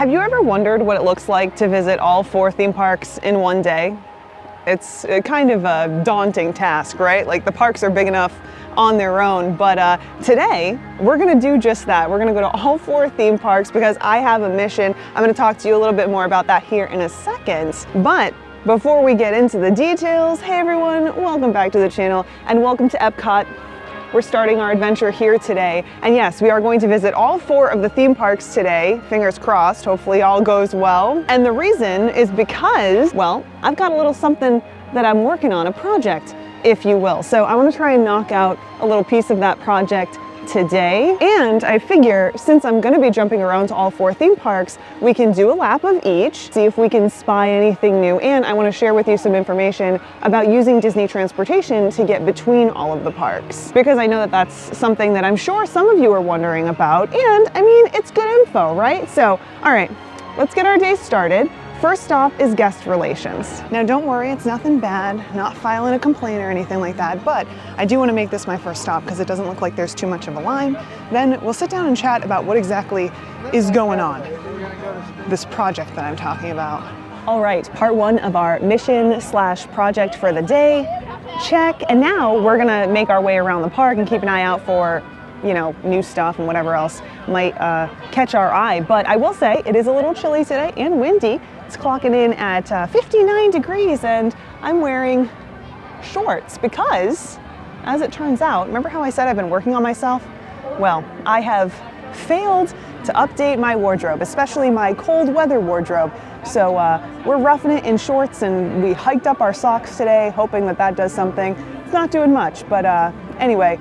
Have you ever wondered what it looks like to visit all 4 theme parks in one day? It's kind of a daunting task, right? Like, the parks are big enough on their own, but today we're gonna do just that. We're gonna go to all 4 theme parks because I have a mission. I'm gonna talk to you a little bit more about that here in a second. But before we get into the details, hey everyone, welcome back to the channel and welcome to Epcot. We're starting our adventure here today. And yes, we are going to visit all 4 of the theme parks today. Fingers crossed, hopefully all goes well. And the reason is because, well, I've got a little something that I'm working on, a project, if you will. So I want to try and knock out a little piece of that project today. And I figure since I'm going to be jumping around to all 4 theme parks, we can do a lap of each, see if we can spy anything new. And I want to share with you some information about using Disney transportation to get between all of the parks, because I know that that's something that I'm sure some of you are wondering about. And I mean, it's good info, right? So, all right, let's get our day started. First stop is guest relations. Now don't worry, it's nothing bad, not filing a complaint or anything like that, but I do want to make this my first stop because it doesn't look like there's too much of a line. Then we'll sit down and chat about what exactly is going on, this project that I'm talking about. All right, part 1 of our mission/project for the day, check. And now we're gonna make our way around the park and keep an eye out for, you know, new stuff and whatever else might catch our eye. But I will say it is a little chilly today and windy. It's clocking in at 59 degrees and I'm wearing shorts because, as it turns out, remember how I said I've been working on myself? Well, I have failed to update my wardrobe, especially my cold weather wardrobe. So we're roughing it in shorts and we hiked up our socks today, hoping that that does something. It's not doing much, but anyway,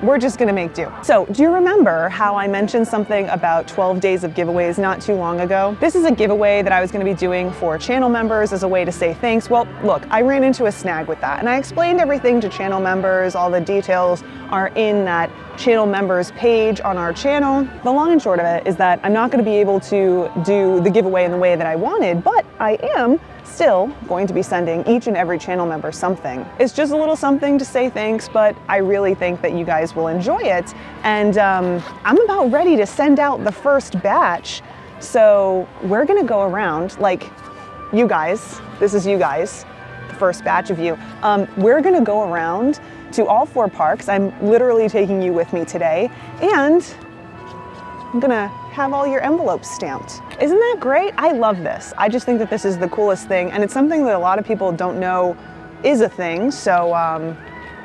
we're just gonna make do. So, do you remember how I mentioned something about 12 days of giveaways not too long ago? This is a giveaway that I was gonna be doing for channel members as a way to say thanks. Well, look, I ran into a snag with that and I explained everything to channel members. All the details are in that channel members page on our channel. The long and short of it is that I'm not gonna be able to do the giveaway in the way that I wanted, but I am still going to be sending each and every channel member something. It's just a little something to say thanks, but I really think that you guys will enjoy it. And I'm about ready to send out the first batch. So we're gonna go around, like you guys, this is you guys, the first batch of you. We're gonna go around to all 4 parks. I'm literally taking you with me today. And I'm gonna have all your envelopes stamped. Isn't that great? I love this. I just think that this is the coolest thing, and it's something that a lot of people don't know is a thing, so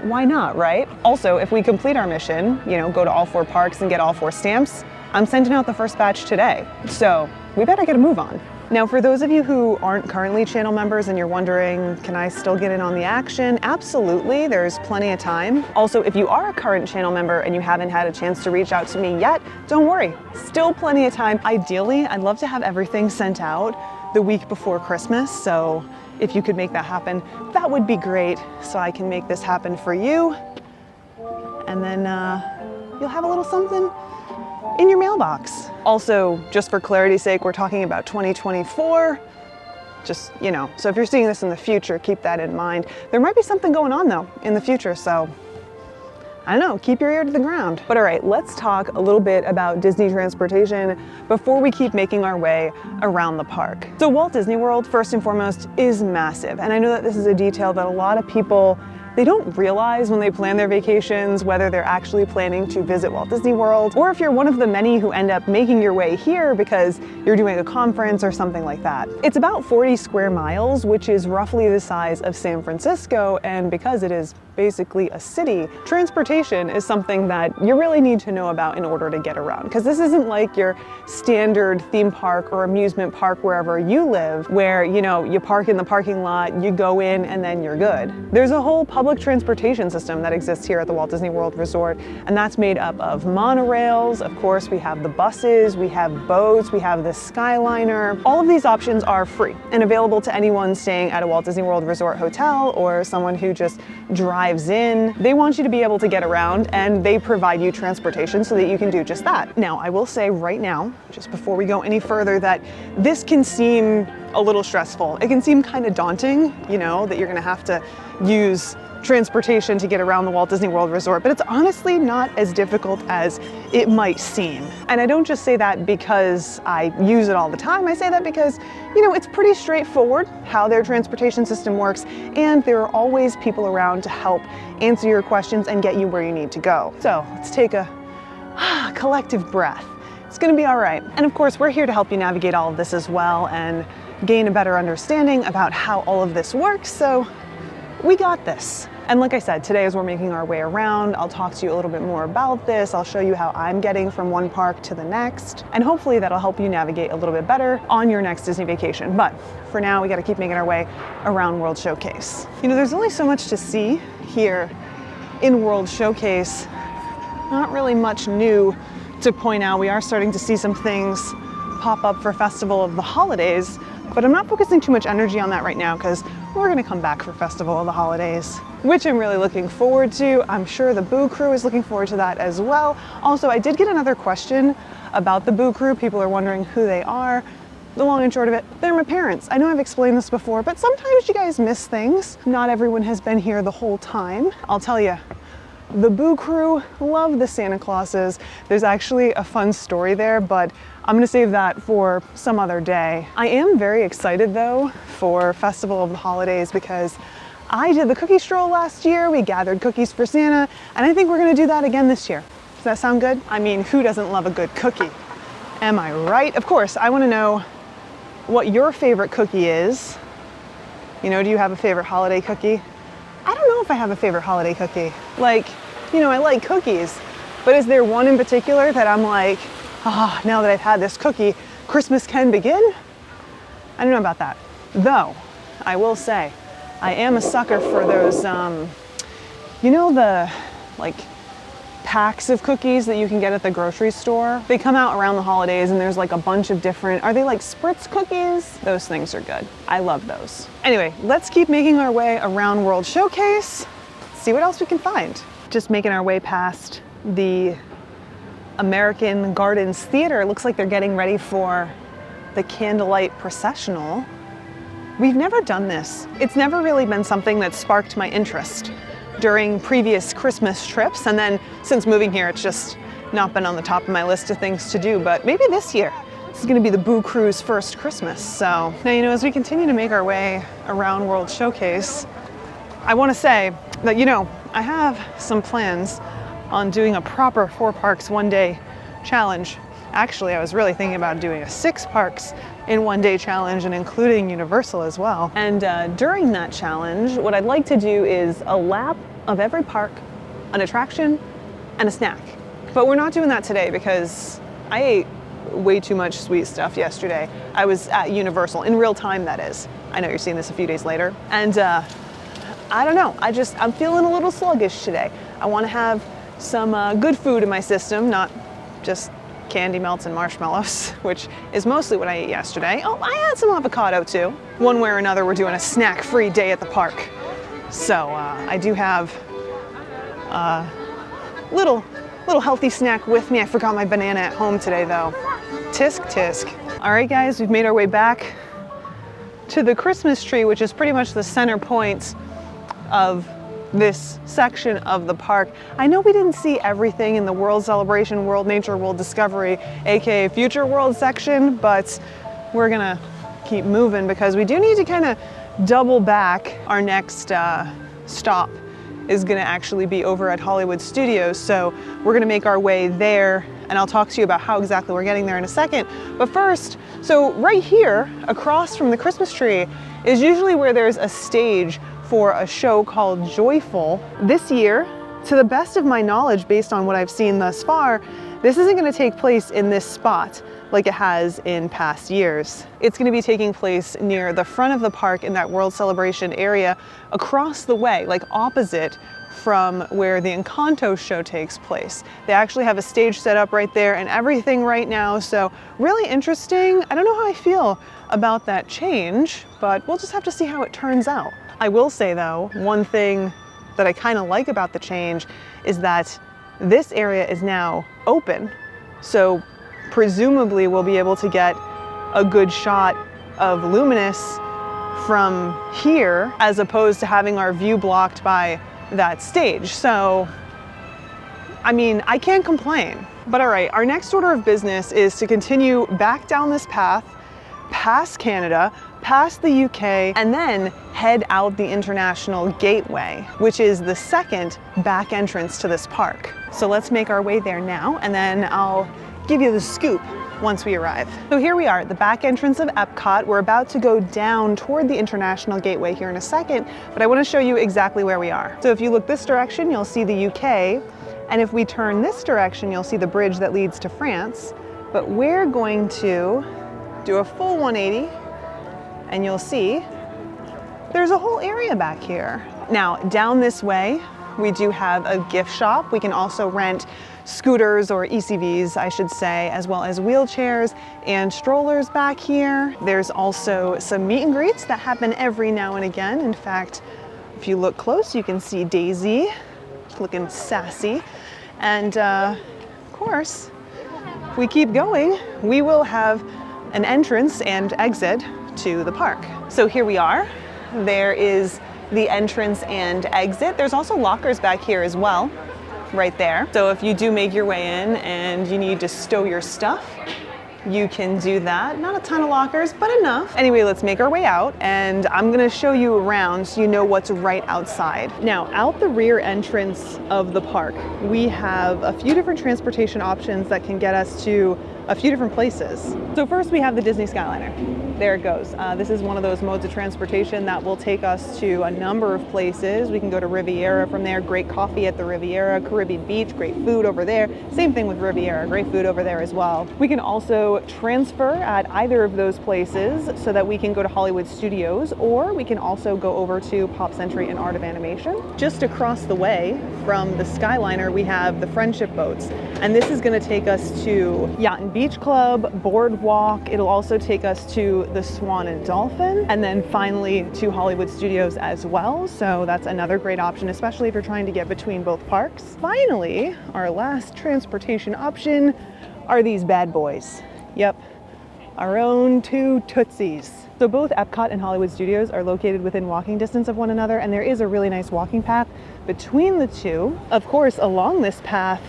why not, right? Also, if we complete our mission, you know, go to all 4 parks and get all 4 stamps, I'm sending out the first batch today. So we better get a move on. Now, for those of you who aren't currently channel members and you're wondering, can I still get in on the action? Absolutely, there's plenty of time. Also, if you are a current channel member and you haven't had a chance to reach out to me yet, don't worry, still plenty of time. Ideally, I'd love to have everything sent out the week before Christmas, so if you could make that happen, that would be great, so I can make this happen for you. And then you'll have a little something in your mailbox. Also, just for clarity's sake, we're talking about 2024. Just, you know, so if you're seeing this in the future, keep that in mind. There might be something going on though in the future, so I don't know, keep your ear to the ground. But all right, let's talk a little bit about Disney transportation before we keep making our way around the park. So Walt Disney World, first and foremost, is massive. And I know that this is a detail that a lot of people, they don't realize when they plan their vacations, whether they're actually planning to visit Walt Disney World, or if you're one of the many who end up making your way here because you're doing a conference or something like that. It's about 40 square miles, which is roughly the size of San Francisco, and because it is basically a city, transportation is something that you really need to know about in order to get around. Because this isn't like your standard theme park or amusement park wherever you live, where, you know, you park in the parking lot, you go in, and then you're good. There's a whole public transportation system that exists here at the Walt Disney World Resort, and that's made up of monorails. Of course, we have the buses, we have boats, we have the Skyliner. All of these options are free and available to anyone staying at a Walt Disney World Resort hotel or someone who just drives in. They want you to be able to get around, and they provide you transportation so that you can do just that. Now, I will say right now, just before we go any further, that this can seem a little stressful. It can seem kind of daunting, you know, that you're gonna have to use transportation to get around the Walt Disney World Resort, but it's honestly not as difficult as it might seem. And I don't just say that because I use it all the time. I say that because, you know, it's pretty straightforward how their transportation system works, and there are always people around to help answer your questions and get you where you need to go. So let's take a collective breath. It's gonna be all right. And of course, we're here to help you navigate all of this as well and gain a better understanding about how all of this works, so we got this. And like I said, today as we're making our way around, I'll talk to you a little bit more about this. I'll show you how I'm getting from one park to the next, and hopefully that'll help you navigate a little bit better on your next Disney vacation. But for now, we gotta keep making our way around World Showcase. You know, there's only so much to see here in World Showcase. Not really much new to point out. We are starting to see some things pop up for Festival of the Holidays, but I'm not focusing too much energy on that right now because we're gonna come back for Festival of the Holidays, which I'm really looking forward to. I'm sure the Boo Crew is looking forward to that as well. Also, I did get another question about the Boo Crew. People are wondering who they are. The long and short of it, they're my parents. I know I've explained this before, but sometimes you guys miss things. Not everyone has been here the whole time. I'll tell you, the Boo Crew love the Santa Clauses. There's actually a fun story there, but I'm gonna save that for some other day. I am very excited though for Festival of the Holidays because I did the cookie stroll last year. We gathered cookies for Santa, and I think we're gonna do that again this year. Does that sound good? I mean, who doesn't love a good cookie? Am I right? Of course, I wanna know what your favorite cookie is. You know, do you have a favorite holiday cookie? I don't know if I have a favorite holiday cookie. Like, you know, I like cookies, but is there one in particular that I'm like, ah, now that I've had this cookie, Christmas can begin? I don't know about that. Though, I will say, I am a sucker for those, you know, the like packs of cookies that you can get at the grocery store? They come out around the holidays and there's like a bunch of different, are they like spritz cookies? Those things are good. I love those. Anyway, let's keep making our way around World Showcase, see what else we can find. Just making our way past the American Gardens Theater. It looks like they're getting ready for the candlelight processional. We've never done this. It's never really been something that sparked my interest during previous Christmas trips, and then since moving here, it's just not been on the top of my list of things to do, but maybe this year. This is gonna be the Boo Crew's first Christmas. So now, you know, as we continue to make our way around World Showcase, I wanna say that, you know, I have some plans on doing a proper 4 parks 1 day challenge. Actually, I was really thinking about doing a 6 parks in 1 day challenge and including Universal as well. And during that challenge, what I'd like to do is a lap of every park, an attraction, and a snack. But we're not doing that today because I ate way too much sweet stuff yesterday. I was at Universal, in real time that is. I know you're seeing this a few days later. And I don't know, I'm feeling a little sluggish today. I wanna have some good food in my system, not just candy melts and marshmallows, which is mostly what I ate yesterday. Oh, I had some avocado too. One way or another, we're doing a snack-free day at the park. So I do have a little healthy snack with me. I forgot my banana at home today though. Tisk, tisk. All right guys, we've made our way back to the Christmas tree, which is pretty much the center point of this section of the park. I know we didn't see everything in the World Celebration, World Nature, World Discovery, aka Future World section, but we're gonna keep moving because we do need to kind of double back. Our next stop is gonna actually be over at Hollywood Studios, so we're gonna make our way there, and I'll talk to you about how exactly we're getting there in a second. But first, so right here across from the Christmas tree is usually where there's a stage for a show called Joyful. This year, to the best of my knowledge, based on what I've seen thus far, this isn't gonna take place in this spot like it has in past years. It's gonna be taking place near the front of the park in that World Celebration area across the way, like opposite from where the Encanto show takes place. They actually have a stage set up right there and everything right now, so really interesting. I don't know how I feel about that change, but we'll just have to see how it turns out. I will say though, one thing that I kind of like about the change is that this area is now open. So presumably we'll be able to get a good shot of Luminous from here as opposed to having our view blocked by that stage. So, I mean, I can't complain. But all right, our next order of business is to continue back down this path, past Canada, past the UK, and then head out the International Gateway, which is the second back entrance to this park. So let's make our way there now, and then I'll give you the scoop once we arrive. So here we are at the back entrance of Epcot. We're about to go down toward the International Gateway here in a second, but I want to show you exactly where we are. So if you look this direction, you'll see the UK, and if we turn this direction, you'll see the bridge that leads to France. But we're going to do a full 180, and you'll see there's a whole area back here. Now, down this way, we do have a gift shop. We can also rent scooters, or ECVs, I should say, as well as wheelchairs and strollers back here. There's also some meet and greets that happen every now and again. In fact, if you look close, you can see Daisy looking sassy. And of course, if we keep going, we will have an entrance and exit to the park. So here we are. There is the entrance and exit. There's also lockers back here as well, right there. So if you do make your way in and you need to stow your stuff, you can do that. Not a ton of lockers, but enough. Anyway, let's make our way out, and I'm gonna show you around so you know what's right outside. Now, out the rear entrance of the park, we have a few different transportation options that can get us to a few different places. So first we have the Disney Skyliner. There it goes. This is one of those modes of transportation that will take us to a number of places. We can go to Riviera from there, great coffee at the Riviera, Caribbean Beach, great food over there. Same thing with Riviera, great food over there as well. We can also transfer at either of those places so that we can go to Hollywood Studios, or we can also go over to Pop Century and Art of Animation. Just across the way from the Skyliner, we have the Friendship boats, and this is gonna take us to Yacht and Beach Club, Boardwalk. It'll also take us to the Swan and Dolphin, and then finally to Hollywood Studios as well. So that's another great option, especially if you're trying to get between both parks. Finally, our last transportation option are these bad boys. Yep, our own two Tootsies. So both Epcot and Hollywood Studios are located within walking distance of one another, and there is a really nice walking path between the two. Of course, along this path,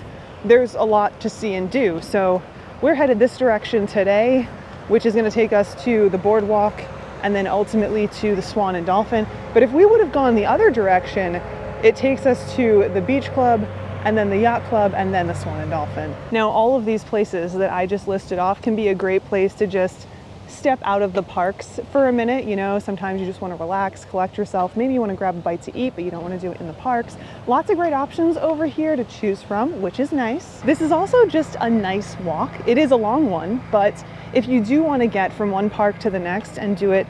there's a lot to see and do. So we're headed this direction today, which is going to take us to the Boardwalk and then ultimately to the Swan and Dolphin. But if we would have gone the other direction, it takes us to the Beach Club and then the Yacht Club and then the Swan and Dolphin. Now, all of these places that I just listed off can be a great place to just step out of the parks for a minute. You know, sometimes you just want to relax, collect yourself. Maybe you want to grab a bite to eat, but you don't want to do it in the parks. Lots of great options over here to choose from, which is nice. This is also just a nice walk. It is a long one, but if you do want to get from one park to the next and do it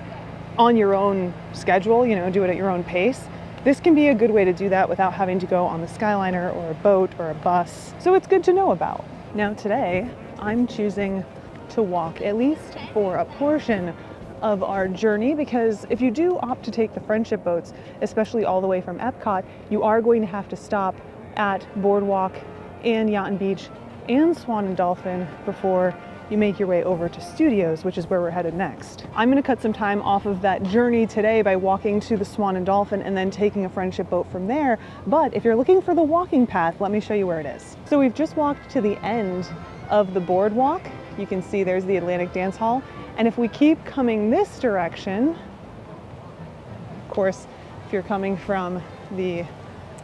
on your own schedule, you know, do it at your own pace, this can be a good way to do that without having to go on the Skyliner or a boat or a bus. So it's good to know about. Now today, I'm choosing to walk, at least for a portion of our journey, because if you do opt to take the Friendship boats, especially all the way from Epcot, you are going to have to stop at Boardwalk and Yacht and Beach and Swan and Dolphin before you make your way over to Studios, which is where we're headed next. I'm gonna cut some time off of that journey today by walking to the Swan and Dolphin and then taking a Friendship boat from there. But if you're looking for the walking path, let me show you where it is. So we've just walked to the end of the Boardwalk. You can see there's the Atlantic Dance Hall. And if we keep coming this direction, of course, if you're coming from the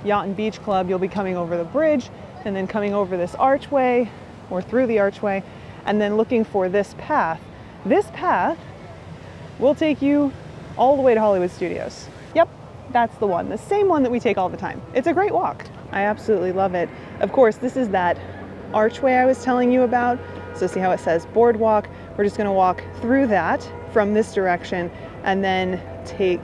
Yacht and Beach Club, you'll be coming over the bridge and then coming over this archway or through the archway and then looking for this path. This path will take you all the way to Hollywood Studios. Yep, that's the one, the same one that we take all the time. It's a great walk. I absolutely love it. Of course, this is that archway I was telling you about. So see how it says Boardwalk? We're just gonna walk through that from this direction and then take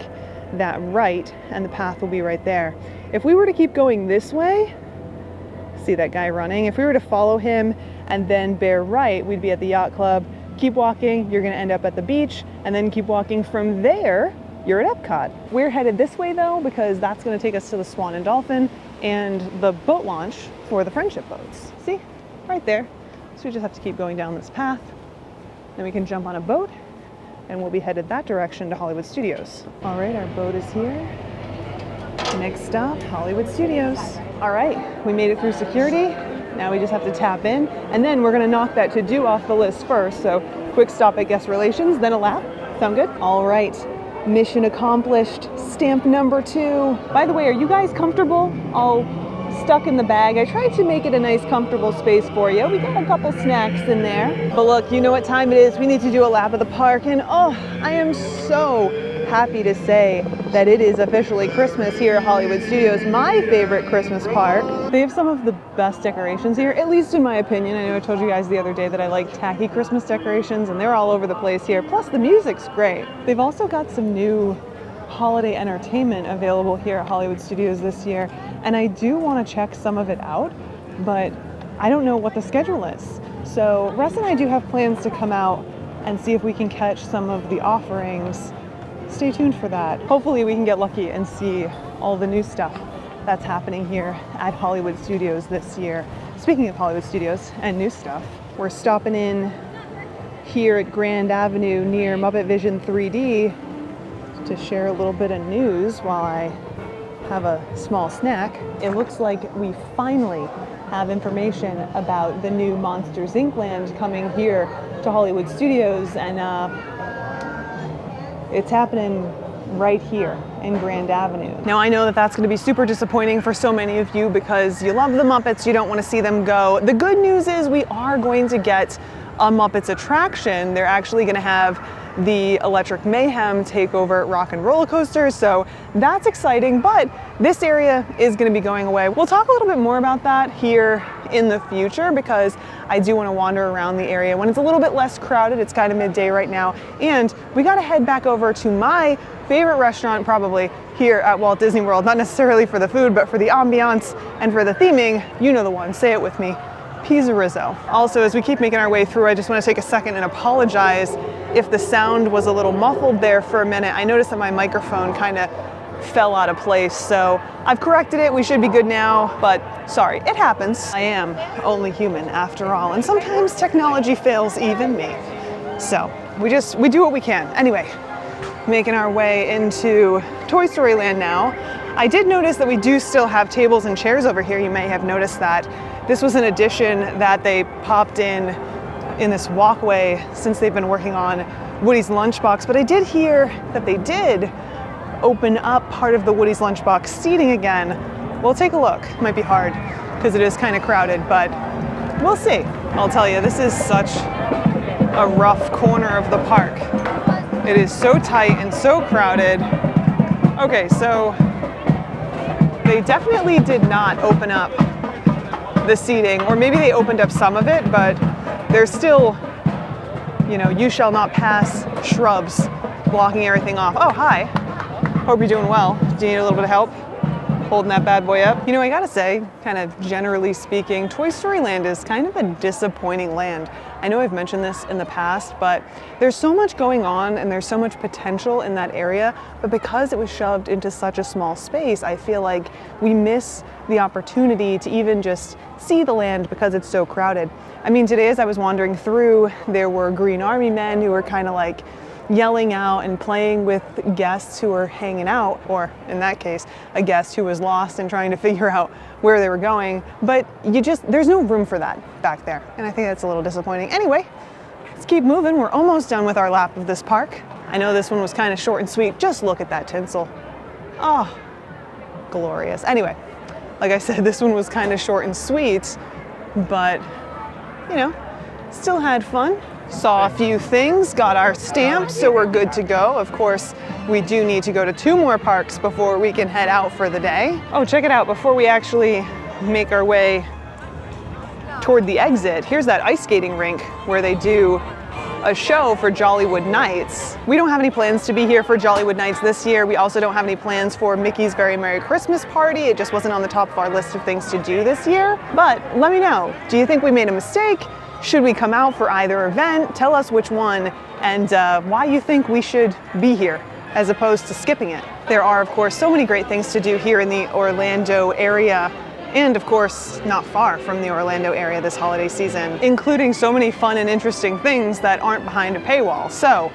that right, and the path will be right there. If we were to keep going this way, see that guy running? If we were to follow him and then bear right, we'd be at the Yacht Club. Keep walking, you're gonna end up at the beach, and then keep walking from there, you're at Epcot. We're headed this way though, because that's gonna take us to the Swan and Dolphin and the boat launch for the Friendship boats. See, right there. So we just have to keep going down this path. Then we can jump on a boat and we'll be headed that direction to Hollywood Studios. All right, our boat is here. Next stop, Hollywood Studios. All right, we made it through security. Now we just have to tap in, and then we're gonna knock that to-do off the list first. So quick stop at guest relations, then a lap. Sound good? All right, mission accomplished, stamp number 2. By the way, are you guys comfortable? All stuck in the bag. I tried to make it a nice comfortable space for you. We got a couple snacks in there. But look, you know what time it is. We need to do a lap of the park, and oh, I am so happy to say that it is officially Christmas here at Hollywood Studios, my favorite Christmas park. They have some of the best decorations here, at least in my opinion. I know I told you guys the other day that I like tacky Christmas decorations, and they're all over the place here. Plus the music's great. They've also got some new holiday entertainment available here at Hollywood Studios this year, and I do want to check some of it out, but I don't know what the schedule is. So Russ and I do have plans to come out and see if we can catch some of the offerings. Stay tuned for that. Hopefully we can get lucky and see all the new stuff that's happening here at Hollywood Studios this year. Speaking of Hollywood Studios and new stuff, we're stopping in here at Grand Avenue near Muppet Vision 3D to share a little bit of news while I have a small snack. It looks like we finally have information about the new Monsters Inc. land coming here to Hollywood Studios, and it's happening right here in Grand Avenue. Now I know that that's going to be super disappointing for so many of you because you love the Muppets, you don't want to see them go. The good news is we are going to get a Muppets attraction. They're actually going to have the Electric Mayhem take over Rock and Roller Coasters, so that's exciting, but this area is going to be going away. We'll talk a little bit more about that here in the future because I do want to wander around the area when it's a little bit less crowded. It's kind of midday right now, and we got to head back over to my favorite restaurant probably here at Walt Disney World, not necessarily for the food, but for the ambiance and for the theming. You know the one, say it with me. Pizza Rizzo. Also, as we keep making our way through, I just want to take a second and apologize if the sound was a little muffled there for a minute. I noticed that my microphone kind of fell out of place, so I've corrected it. We should be good now, but sorry, it happens. I am only human after all, and sometimes technology fails even me. So we do what we can. Anyway, making our way into Toy Story Land now. I did notice that we do still have tables and chairs over here. You may have noticed that. This was an addition that they popped in this walkway since they've been working on Woody's Lunchbox, but I did hear that they did open up part of the Woody's Lunchbox seating again. We'll take a look. It might be hard because it is kind of crowded, but we'll see. I'll tell you, this is such a rough corner of the park. It is so tight and so crowded. Okay, so they definitely did not open up the seating, or maybe they opened up some of it, but there's still, you know, you shall not pass shrubs blocking everything off. Oh, hi. Hope you're doing well. Do you need a little bit of help holding that bad boy up? You know, I gotta say, kind of generally speaking, Toy Story Land is kind of a disappointing land. I know I've mentioned this in the past, but there's so much going on and there's so much potential in that area, but because it was shoved into such a small space, I feel like we miss the opportunity to even just see the land because it's so crowded. I mean, today as I was wandering through, there were Green Army men who were kind of like yelling out and playing with guests who were hanging out, or in that case, a guest who was lost and trying to figure out where they were going. But there's no room for that back there. And I think that's a little disappointing. Anyway, let's keep moving. We're almost done with our lap of this park. I know this one was kind of short and sweet. Just look at that tinsel. Oh, glorious. Anyway, like I said, this one was kind of short and sweet, but you know, still had fun. Saw a few things, got our stamp, so we're good to go. Of course, we do need to go to 2 more parks before we can head out for the day. Oh, check it out. Before we actually make our way toward the exit, here's that ice skating rink where they do a show for Jollywood Nights. We don't have any plans to be here for Jollywood Nights this year. We also don't have any plans for Mickey's Very Merry Christmas Party. It just wasn't on the top of our list of things to do this year. But let me know, do you think we made a mistake? Should we come out for either event? Tell us which one and why you think we should be here as opposed to skipping it. There are, of course, so many great things to do here in the Orlando area, and of course, not far from the Orlando area this holiday season, including so many fun and interesting things that aren't behind a paywall. So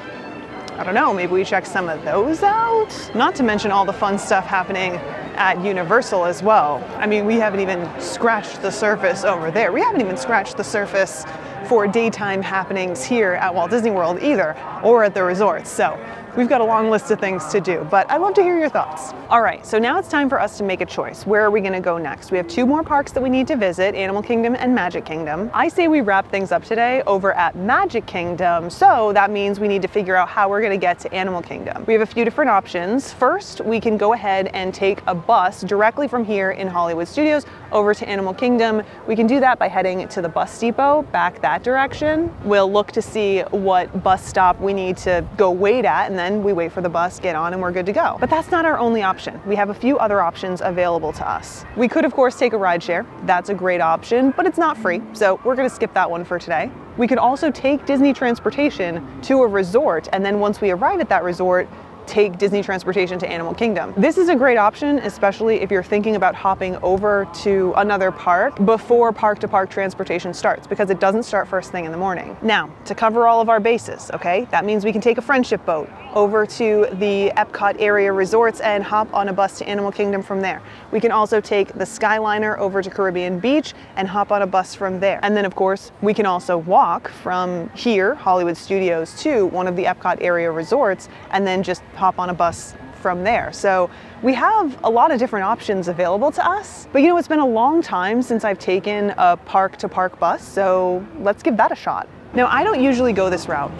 I don't know, maybe we check some of those out? Not to mention all the fun stuff happening at Universal as well. I mean, we haven't even scratched the surface over there. We haven't even scratched the surface for daytime happenings here at Walt Disney World either, or at the resorts. So we've got a long list of things to do, but I'd love to hear your thoughts. All right, so now it's time for us to make a choice. Where are we gonna go next? We have 2 more parks that we need to visit, Animal Kingdom and Magic Kingdom. I say we wrap things up today over at Magic Kingdom, so that means we need to figure out how we're gonna get to Animal Kingdom. We have a few different options. First, we can go ahead and take a bus directly from here in Hollywood Studios over to Animal Kingdom. We can do that by heading to the bus depot, back that direction. We'll look to see what bus stop we need to go wait at, and then we wait for the bus, get on, and we're good to go. But that's not our only option. We have a few other options available to us. We could, of course, take a rideshare. That's a great option, but it's not free, so we're gonna skip that one for today. We could also take Disney transportation to a resort, and then once we arrive at that resort, take Disney transportation to Animal Kingdom. This is a great option, especially if you're thinking about hopping over to another park before park-to-park transportation starts, because it doesn't start first thing in the morning. Now, to cover all of our bases, okay, that means we can take a friendship boat over to the Epcot area resorts and hop on a bus to Animal Kingdom from there. We can also take the Skyliner over to Caribbean Beach and hop on a bus from there. And then, of course, we can also walk from here, Hollywood Studios, to one of the Epcot area resorts, and then just hop on a bus from there. So we have a lot of different options available to us, but you know, it's been a long time since I've taken a park-to-park bus, so let's give that a shot. Now, I don't usually go this route.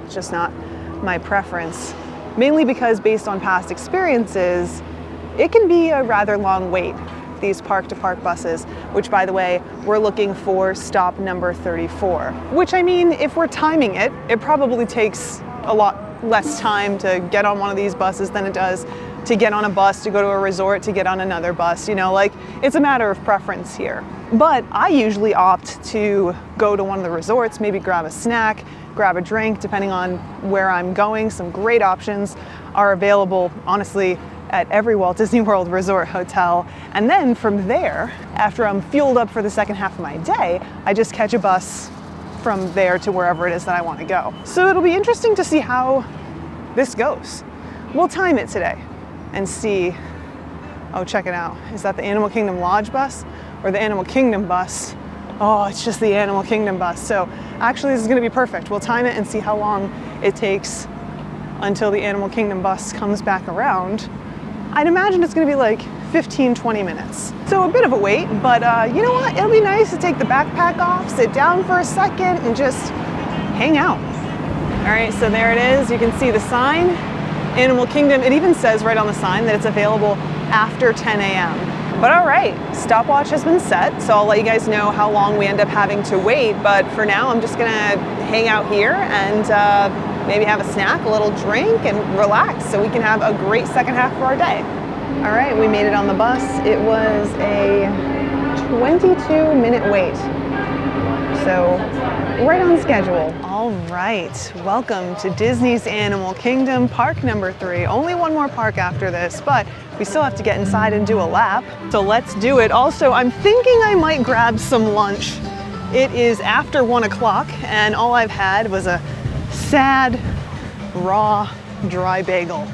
It's just not my preference, mainly because based on past experiences, it can be a rather long wait, these park-to-park buses, which, by the way, we're looking for stop number 34, which, I mean, if we're timing it, it probably takes a lot less time to get on one of these buses than it does to get on a bus to go to a resort to get on another bus. You know, like, it's a matter of preference here. But I usually opt to go to one of the resorts, maybe grab a snack, grab a drink, depending on where I'm going. Some great options are available, honestly, at every Walt Disney World resort hotel. And then from there, after I'm fueled up for the second half of my day, I just catch a bus from there to wherever it is that I want to go. So it'll be interesting to see how this goes. We'll time it today and see. Oh, check it out. Is that the Animal Kingdom Lodge bus or the Animal Kingdom bus? Oh, it's just the Animal Kingdom bus. So actually this is going to be perfect. We'll time it and see how long it takes until the Animal Kingdom bus comes back around. I'd imagine it's going to be like 15-20 minutes. So a bit of a wait, but you know what? It'll be nice to take the backpack off, sit down for a second, and just hang out. All right, so there it is. You can see the sign, Animal Kingdom. It even says right on the sign that it's available after 10 a.m. But all right, stopwatch has been set, so I'll let you guys know how long we end up having to wait. But for now, I'm just gonna hang out here and maybe have a snack, a little drink, and relax so we can have a great second half of our day. All right, we made it on the bus. It was a 22-minute wait, so right on schedule. All right, welcome to Disney's Animal Kingdom, park number 3. Only one more park after this, but we still have to get inside and do a lap, so let's do it. Also, I'm thinking I might grab some lunch. It is after 1 o'clock, and all I've had was a sad, raw, dry bagel.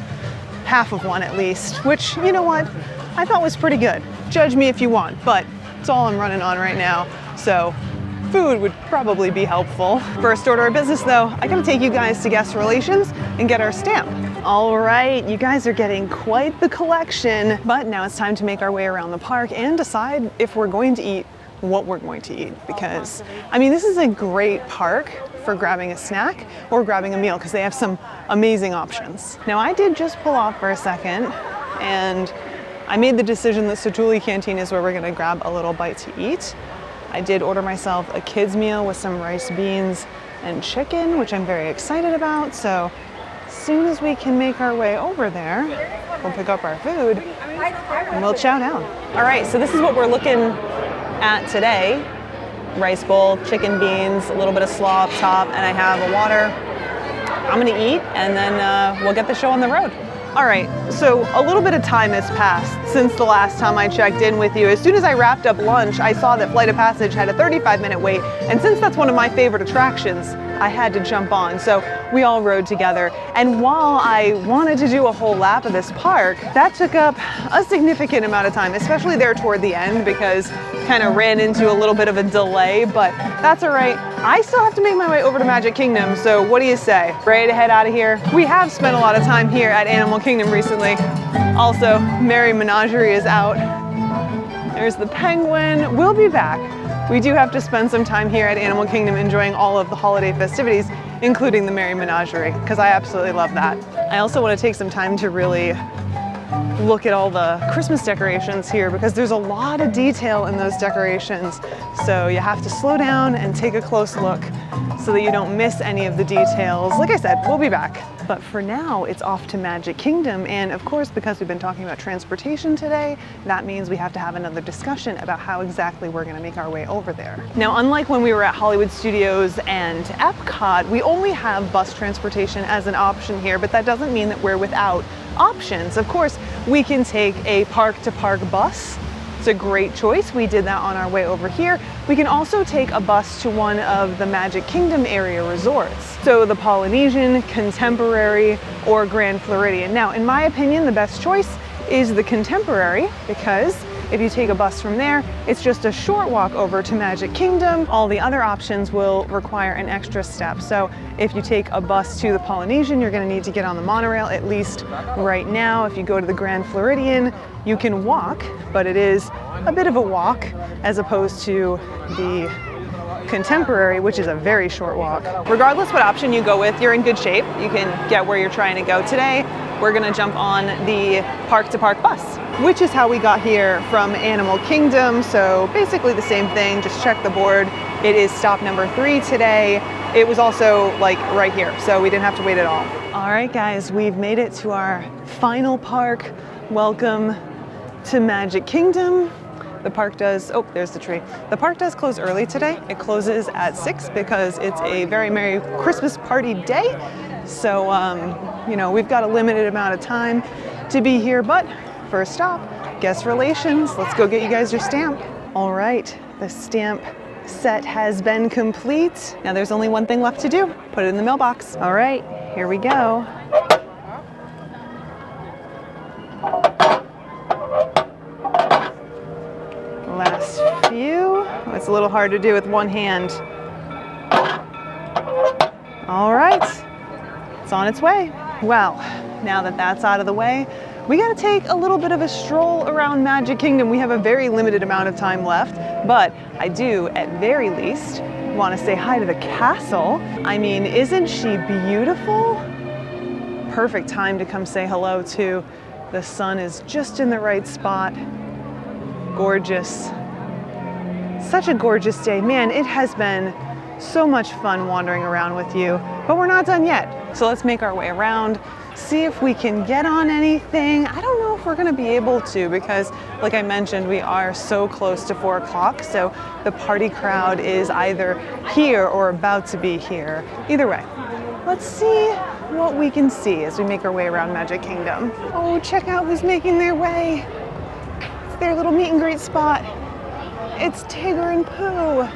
Half of one at least, which, you know what, I thought was pretty good. Judge me if you want, but it's all I'm running on right now, so food would probably be helpful. First order of business though, I gotta take you guys to guest relations and get our stamp. All right, you guys are getting quite the collection, but now it's time to make our way around the park and decide if we're going to eat what we're going to eat, because I mean, this is a great park for grabbing a snack or grabbing a meal because they have some amazing options. Now, I did just pull off for a second and I made the decision that Satu'li Canteen is where we're gonna grab a little bite to eat. I did order myself a kid's meal with some rice, beans, and chicken, which I'm very excited about. So as soon as we can make our way over there, we'll pick up our food and we'll chow down. All right, so this is what we're looking at today. Rice bowl, chicken beans, a little bit of slaw up top, and I have a water. I'm gonna eat and then we'll get the show on the road. All right, so a little bit of time has passed since the last time I checked in with you. As soon as I wrapped up lunch, I saw that Flight of Passage had a 35-minute wait, and since that's one of my favorite attractions, I had to jump on. So we all rode together. And while I wanted to do a whole lap of this park, that took up a significant amount of time, especially there toward the end, because kind of ran into a little bit of a delay, but that's all right. I still have to make my way over to Magic Kingdom, so what do you say? Ready to head out of here? We have spent a lot of time here at Animal Kingdom recently. Also, Merry Menagerie is out. There's the penguin. We'll be back. We do have to spend some time here at Animal Kingdom enjoying all of the holiday festivities, including the Merry Menagerie, because I absolutely love that. I also want to take some time to really look at all the Christmas decorations here, because there's a lot of detail in those decorations. So you have to slow down and take a close look so that you don't miss any of the details. Like I said, we'll be back. But for now, it's off to Magic Kingdom. And of course, because we've been talking about transportation today, that means we have to have another discussion about how exactly we're gonna make our way over there. Now, unlike when we were at Hollywood Studios and Epcot, we only have bus transportation as an option here, but that doesn't mean that we're without options. Of course, we can take a park-to-park bus. It's a great choice. We did that on our way over here. We can also take a bus to one of the Magic Kingdom area resorts. So the Polynesian, Contemporary, or Grand Floridian. Now, in my opinion, the best choice is the Contemporary, because if you take a bus from there, it's just a short walk over to Magic Kingdom. All the other options will require an extra step. So if you take a bus to the Polynesian, you're gonna need to get on the monorail, at least right now. If you go to the Grand Floridian, you can walk, but it is a bit of a walk as opposed to the Contemporary, which is a very short walk. Regardless what option you go with, you're in good shape. You can get where you're trying to go today. We're gonna jump on the park-to-park bus, which is how we got here from Animal Kingdom. So basically the same thing, just check the board. It is stop number 3 today. It was also like right here, so we didn't have to wait at all. All right, guys, we've made it to our final park. Welcome to Magic Kingdom. The park does, oh, there's the tree. The park does close early today. It closes at 6 because it's a very Merry Christmas party day. So, you know, we've got a limited amount of time to be here, but first stop, guest relations. Let's go get you guys your stamp. All right, the stamp set has been complete. Now there's only one thing left to do. Put it in the mailbox. All right, here we go. Last few. Oh, it's a little hard to do with one hand. All right, it's on its way. Well, now that that's out of the way, we gotta take a little bit of a stroll around Magic Kingdom. We have a very limited amount of time left, but I do, at very least, wanna say hi to the castle. I mean, isn't she beautiful? Perfect time to come say hello to. The sun is just in the right spot. Gorgeous. Such a gorgeous day. Man, it has been so much fun wandering around with you, but we're not done yet. So let's make our way around, see if we can get on anything. I don't know if we're gonna be able to, because like I mentioned, we are so close to 4 o'clock. So the party crowd is either here or about to be here. Either way, let's see what we can see as we make our way around Magic Kingdom. Oh, check out who's making their way. It's their little meet and greet spot. It's Tigger and Pooh.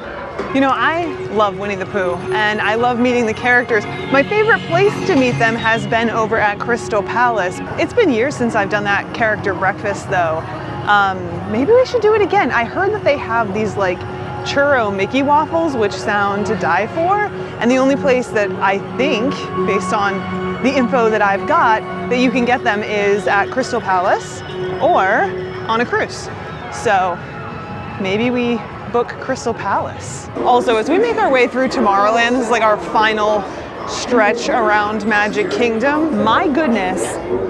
You know, I love Winnie the Pooh and I love meeting the characters. My favorite place to meet them has been over at Crystal Palace. It's been years since I've done that character breakfast though. Maybe we should do it again. I heard that they have these like churro Mickey waffles, which sound to die for. And the only place that I think, based on the info that I've got, that you can get them is at Crystal Palace or on a cruise. So maybe we book Crystal Palace. Also, as we make our way through Tomorrowland, this is like our final stretch around Magic Kingdom. My goodness,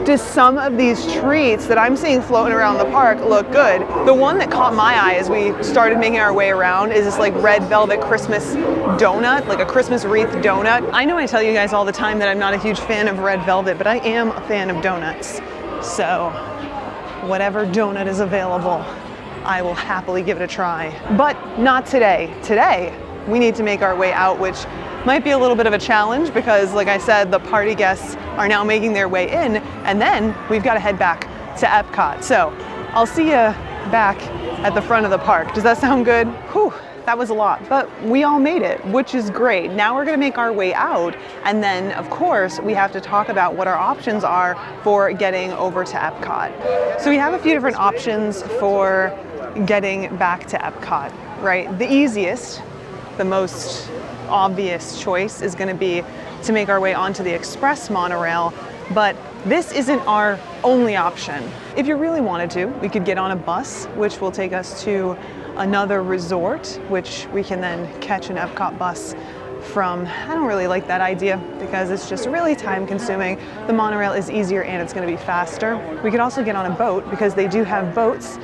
do some of these treats that I'm seeing floating around the park look good. The one that caught my eye as we started making our way around is this like red velvet Christmas donut, like a Christmas wreath donut. I know I tell you guys all the time that I'm not a huge fan of red velvet, but I am a fan of donuts. So whatever donut is available, I will happily give it a try. But not today. Today, we need to make our way out, which might be a little bit of a challenge because, like I said, the party guests are now making their way in, and then we've got to head back to Epcot. So I'll see you back at the front of the park. Does that sound good? Whew, that was a lot, but we all made it, which is great. Now we're gonna make our way out, and then of course we have to talk about what our options are for getting over to Epcot. So we have a few different options for getting back to Epcot, right? The easiest, the most obvious choice is gonna be to make our way onto the express monorail, but this isn't our only option. If you really wanted to, we could get on a bus, which will take us to another resort, which we can then catch an Epcot bus from. I don't really like that idea because it's just really time consuming. The monorail is easier and it's gonna be faster. We could also get on a boat because they do have boats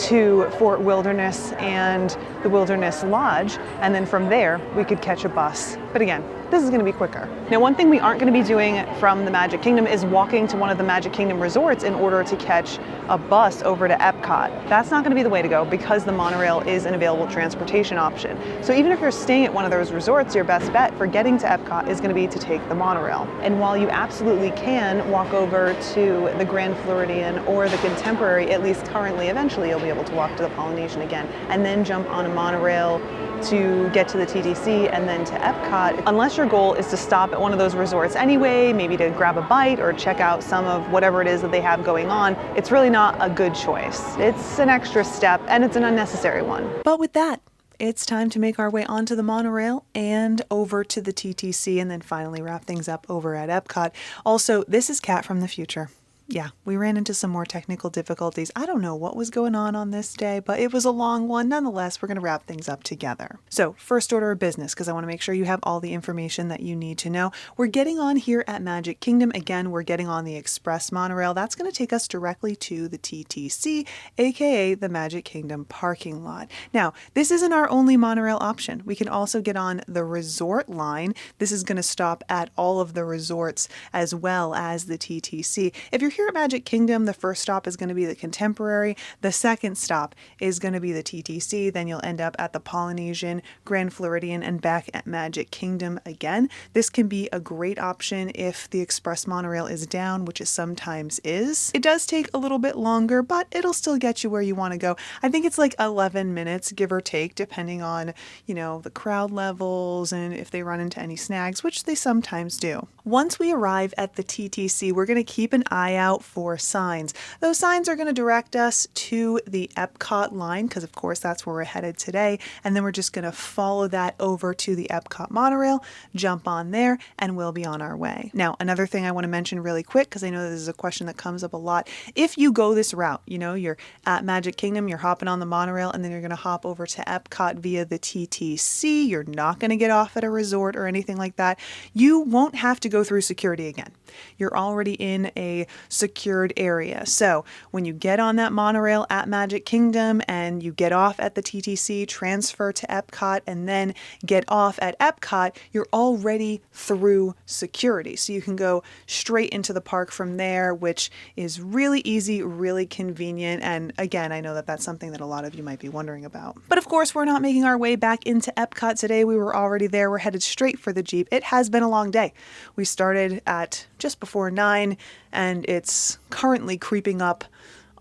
to Fort Wilderness and the Wilderness Lodge, and then from there we could catch a bus. But again, this is gonna be quicker. Now, one thing we aren't gonna be doing from the Magic Kingdom is walking to one of the Magic Kingdom resorts in order to catch a bus over to Epcot. That's not gonna be the way to go because the monorail is an available transportation option. So even if you're staying at one of those resorts, your best bet for getting to Epcot is gonna be to take the monorail. And while you absolutely can walk over to the Grand Floridian or the Contemporary, at least currently, eventually you'll be able to walk to the Polynesian again, and then jump on a monorail to get to the TTC and then to Epcot. Unless your goal is to stop at one of those resorts anyway, maybe to grab a bite or check out some of whatever it is that they have going on, it's really not a good choice. It's an extra step and it's an unnecessary one. But with that, it's time to make our way onto the monorail and over to the TTC and then finally wrap things up over at Epcot. Also, this is Kat from the future. Yeah, we ran into some more technical difficulties. I don't know what was going on this day, but it was a long one. Nonetheless, we're going to wrap things up together. So first order of business, because I want to make sure you have all the information that you need to know. We're getting on here at Magic Kingdom. Again, we're getting on the express monorail. That's going to take us directly to the TTC, aka the Magic Kingdom parking lot. Now, this isn't our only monorail option. We can also get on the resort line. This is going to stop at all of the resorts as well as the TTC. If you're here at Magic Kingdom, the first stop is going to be the Contemporary. The second stop is going to be the TTC. Then you'll end up at the Polynesian, Grand Floridian, and back at Magic Kingdom again. This can be a great option if the express monorail is down, which it sometimes is. It does take a little bit longer, but it'll still get you where you want to go. I think it's like 11 minutes, give or take, depending on, the crowd levels and if they run into any snags, which they sometimes do. Once we arrive at the TTC, we're going to keep an eye out for signs. Those signs are going to direct us to the Epcot line because of course that's where we're headed today, and then we're just going to follow that over to the Epcot monorail, jump on there, and we'll be on our way. Now, another thing I want to mention really quick, because I know this is a question that comes up a lot. If you go this route, you're at Magic Kingdom, you're hopping on the monorail, and then you're going to hop over to Epcot via the TTC, you're not going to get off at a resort or anything like that, you won't have to go through security again. You're already in a secured area. So when you get on that monorail at Magic Kingdom and you get off at the TTC, transfer to Epcot, and then get off at Epcot, you're already through security. So you can go straight into the park from there, which is really easy, really convenient. And again, I know that that's something that a lot of you might be wondering about. But of course, we're not making our way back into Epcot today. We were already there. We're headed straight for the Jeep. It has been a long day. We started at just before 9 and it's currently creeping up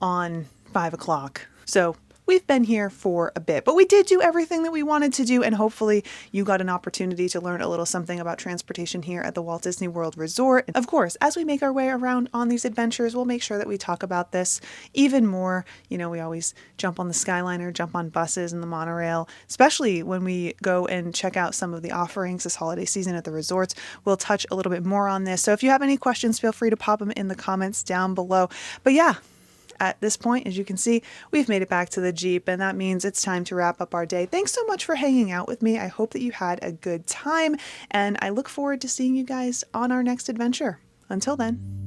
on 5 o'clock. So we've been here for a bit, but we did do everything that we wanted to do, and hopefully you got an opportunity to learn a little something about transportation here at the Walt Disney World Resort. And of course, as we make our way around on these adventures, we'll make sure that we talk about this even more. We always jump on the Skyliner, jump on buses and the monorail, especially when we go and check out some of the offerings this holiday season at the resorts. We'll touch a little bit more on this. So if you have any questions, feel free to pop them in the comments down below. But yeah, at this point, as you can see, we've made it back to the Jeep, and that means it's time to wrap up our day. Thanks so much for hanging out with me. I hope that you had a good time, and I look forward to seeing you guys on our next adventure. Until then.